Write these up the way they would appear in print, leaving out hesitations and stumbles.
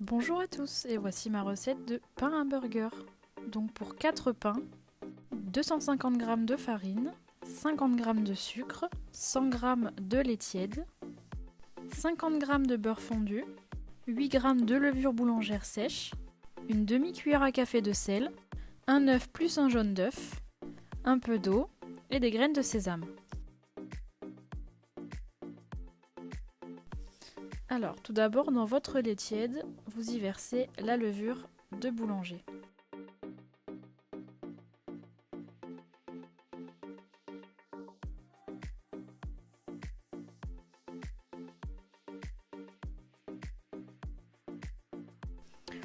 Bonjour à tous et voici ma recette de pain à burger. Donc pour 4 pains, 250 g de farine, 50 g de sucre, 100 g de lait tiède, 50 g de beurre fondu, 8 g de levure boulangère sèche, une demi-cuillère à café de sel, un œuf plus un jaune d'œuf, un peu d'eau et des graines de sésame. Alors, tout d'abord, dans votre lait tiède, vous y versez la levure de boulanger.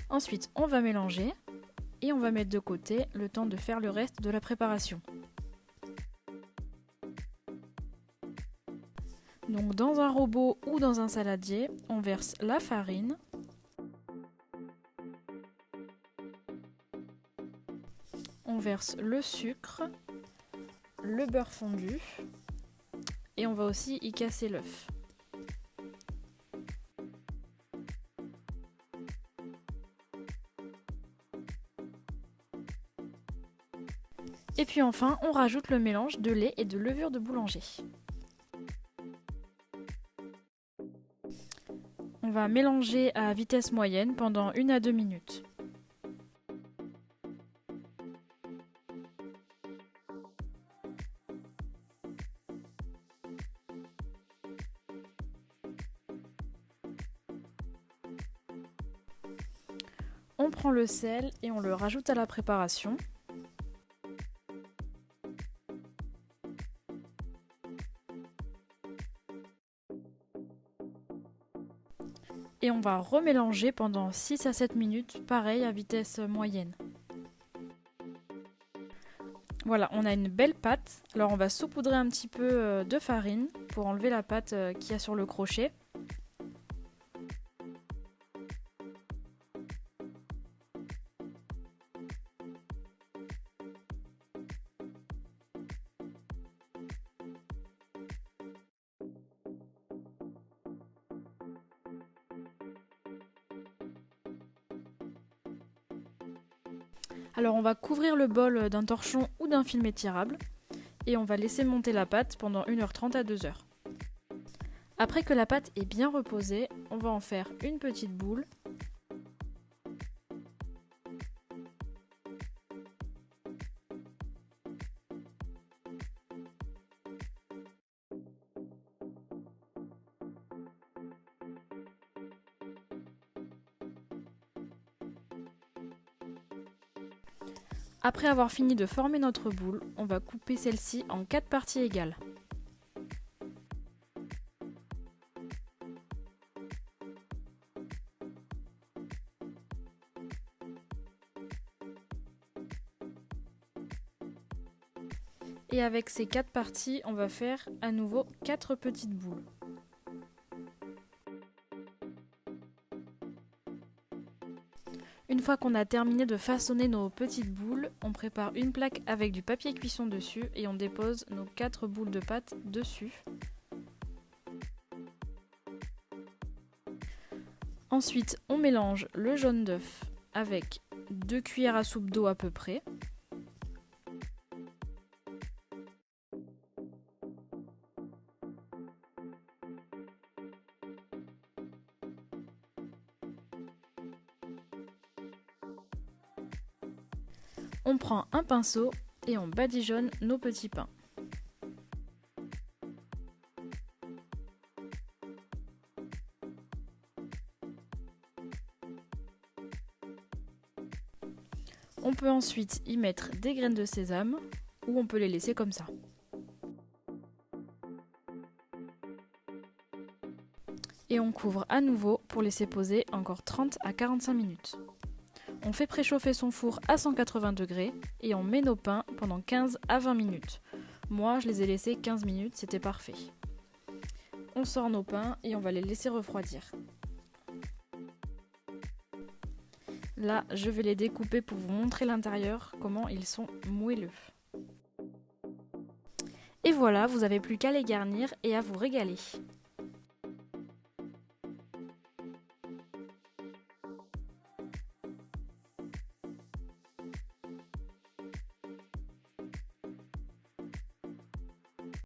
Ensuite, on va mélanger et on va mettre de côté le temps de faire le reste de la préparation. Donc dans un robot ou dans un saladier, on verse la farine, on verse le sucre, le beurre fondu et on va aussi y casser l'œuf. Et puis enfin, on rajoute le mélange de lait et de levure de boulanger. On va mélanger à vitesse moyenne pendant 1 à 2 minutes. On prend le sel et on le rajoute à la préparation. Et on va remélanger pendant 6 à 7 minutes, pareil à vitesse moyenne. Voilà, on a une belle pâte. Alors on va saupoudrer un petit peu de farine pour enlever la pâte qu'il y a sur le crochet. Alors on va couvrir le bol d'un torchon ou d'un film étirable et on va laisser monter la pâte pendant 1h30 à 2h. Après que la pâte est bien reposée, on va en faire une petite boule. Après avoir fini de former notre boule, on va couper celle-ci en 4 parties égales. Et avec ces 4 parties, on va faire à nouveau 4 petites boules. Une fois qu'on a terminé de façonner nos petites boules, on prépare une plaque avec du papier cuisson dessus et on dépose nos 4 boules de pâte dessus. Ensuite, on mélange le jaune d'œuf avec 2 cuillères à soupe d'eau à peu près. On prend un pinceau et on badigeonne nos petits pains. On peut ensuite y mettre des graines de sésame ou on peut les laisser comme ça. Et on couvre à nouveau pour laisser poser encore 30 à 45 minutes. On fait préchauffer son four à 180 degrés et on met nos pains pendant 15 à 20 minutes. Moi, je les ai laissés 15 minutes, c'était parfait. On sort nos pains et on va les laisser refroidir. Là, je vais les découper pour vous montrer l'intérieur, comment ils sont moelleux. Et voilà, vous n'avez plus qu'à les garnir et à vous régaler.